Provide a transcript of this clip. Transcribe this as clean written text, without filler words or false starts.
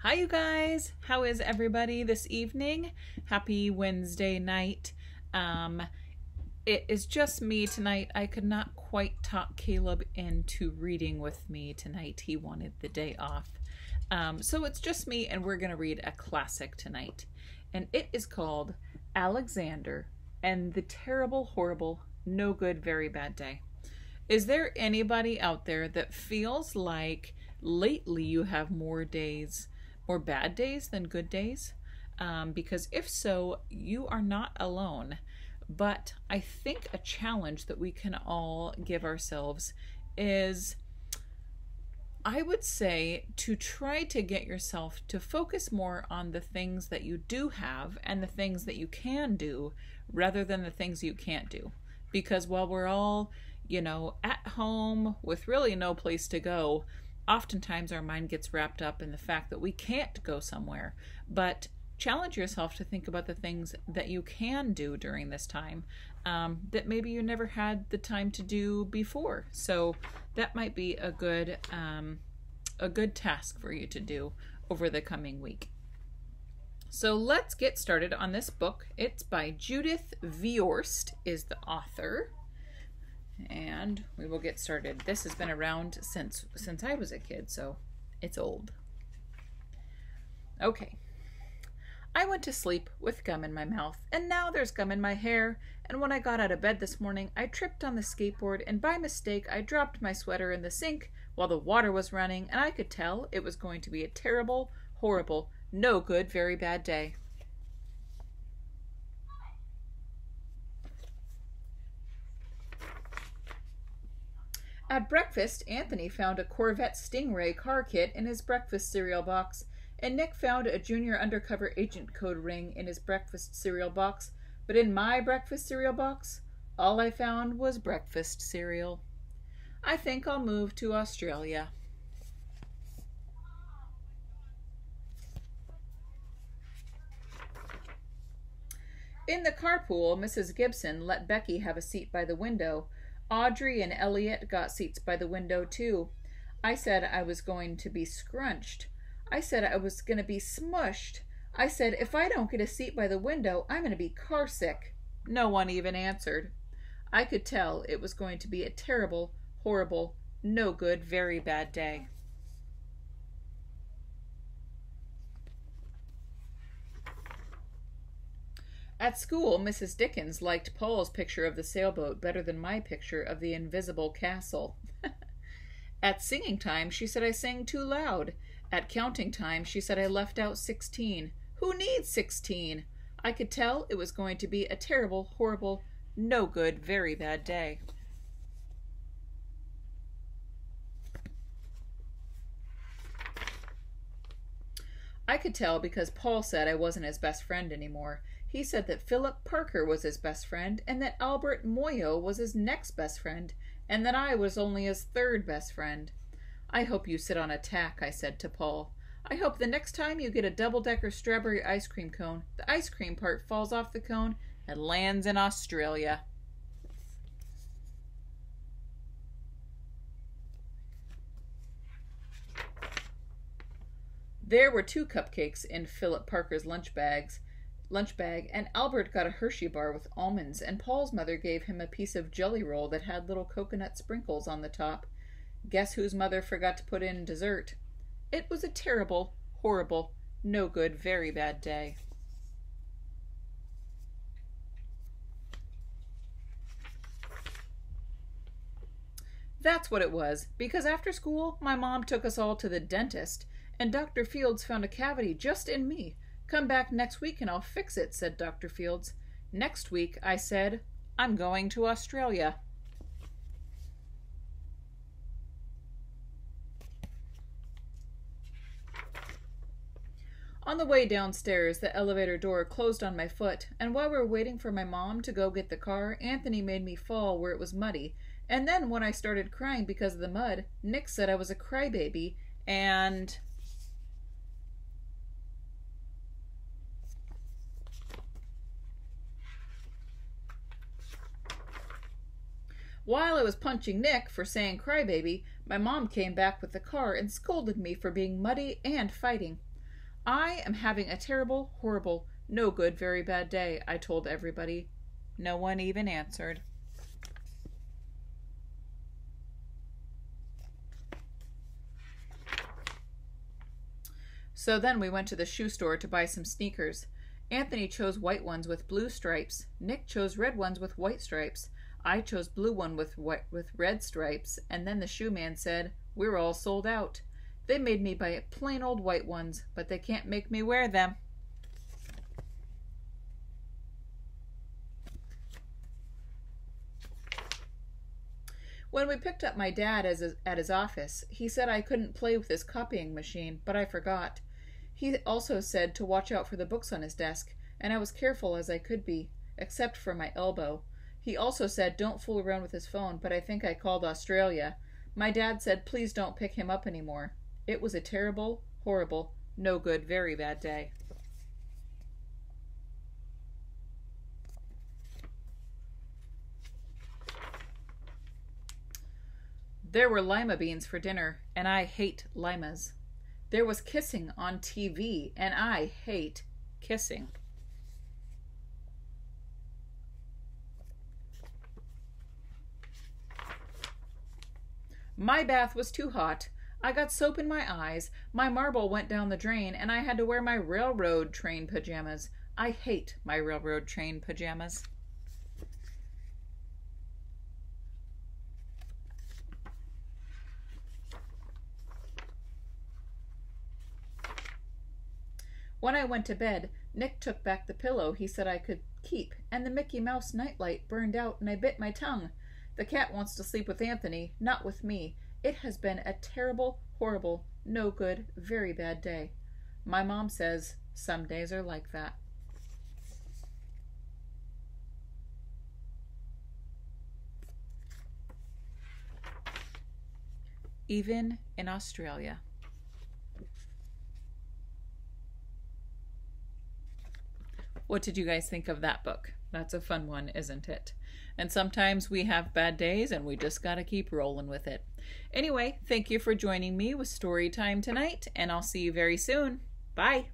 Hi, you guys. How is everybody this evening? Happy Wednesday night. It is just me tonight. I could not quite talk Caleb into reading with me tonight. He wanted the day off. So it's just me, and we're going to read a classic tonight. And it is called Alexander and the Terrible, Horrible, No Good, Very Bad Day. Is there anybody out there that feels like lately you have more bad days than good days? Because if so, you are not alone. But I think a challenge that we can all give ourselves is, I would say, to try to get yourself to focus more on the things that you do have and the things that you can do rather than the things you can't do. Because while we're all, at home with really no place to go, oftentimes our mind gets wrapped up in the fact that we can't go somewhere. But challenge yourself to think about the things that you can do during this time that maybe you never had the time to do before. So that might be a good task for you to do over the coming week. So let's get started on this book. It's by Judith Viorst is the author. And we will get started. This has been around since I was a kid, so it's old. Okay. I went to sleep with gum in my mouth, and now there's gum in my hair, and when I got out of bed this morning, I tripped on the skateboard, and by mistake, I dropped my sweater in the sink while the water was running, and I could tell it was going to be a terrible, horrible, no good, very bad day. At breakfast, Anthony found a Corvette Stingray car kit in his breakfast cereal box, and Nick found a junior undercover agent code ring in his breakfast cereal box. But in my breakfast cereal box, all I found was breakfast cereal. I think I'll move to Australia. In the carpool, Mrs. Gibson let Becky have a seat by the window. Audrey and Elliot got seats by the window, too. I said I was going to be scrunched. I said I was going to be smushed. I said, if I don't get a seat by the window, I'm going to be car sick. No one even answered. I could tell it was going to be a terrible, horrible, no good, very bad day. At school, Mrs. Dickens liked Paul's picture of the sailboat better than my picture of the invisible castle. At singing time, she said I sang too loud. At counting time, she said I left out 16. Who needs 16? I could tell it was going to be a terrible, horrible, no good, very bad day. I could tell because Paul said I wasn't his best friend anymore. He said that Philip Parker was his best friend, and that Albert Moyo was his next best friend, and that I was only his third best friend. I hope you sit on a tack, I said to Paul. I hope the next time you get a double-decker strawberry ice cream cone, the ice cream part falls off the cone and lands in Australia. There were 2 cupcakes in Philip Parker's lunch bag, and Albert got a Hershey bar with almonds, and Paul's mother gave him a piece of jelly roll that had little coconut sprinkles on the top. Guess whose mother forgot to put in dessert? It was a terrible, horrible, no good, very bad day. That's what it was, because after school, my mom took us all to the dentist, and Dr. Fields found a cavity just in me. Come back next week and I'll fix it, said Dr. Fields. Next week, I said, I'm going to Australia. On the way downstairs, the elevator door closed on my foot, and while we were waiting for my mom to go get the car, Anthony made me fall where it was muddy. And then when I started crying because of the mud, Nick said I was a crybaby, and while I was punching Nick for saying crybaby, my mom came back with the car and scolded me for being muddy and fighting. I am having a terrible, horrible, no good, very bad day, I told everybody. No one even answered. So then we went to the shoe store to buy some sneakers. Anthony chose white ones with blue stripes. Nick chose red ones with white stripes. I chose blue one with red stripes. And then the shoe man said, "We're all sold out. They made me buy plain old white ones, but they can't make me wear them." When we picked up my dad at his office, he said I couldn't play with his copying machine, but I forgot. He also said to watch out for the books on his desk, and I was careful as I could be, except for my elbow. He also said don't fool around with his phone, but I think I called Australia. My dad said please don't pick him up anymore. It was a terrible, horrible, no good, very bad day. There were lima beans for dinner, and I hate limas. There was kissing on TV, and I hate kissing. My bath was too hot. I got soap in my eyes, my marble went down the drain, and I had to wear my railroad train pajamas. I hate my railroad train pajamas. When I went to bed, Nick took back the pillow he said I could keep, and the Mickey Mouse nightlight burned out and I bit my tongue. The cat wants to sleep with Anthony, not with me. It has been a terrible, horrible, no good, very bad day. My mom says some days are like that. Even in Australia. What did you guys think of that book? That's a fun one, isn't it? And sometimes we have bad days and we just gotta keep rolling with it. Anyway, thank you for joining me with story time tonight, and I'll see you very soon. Bye.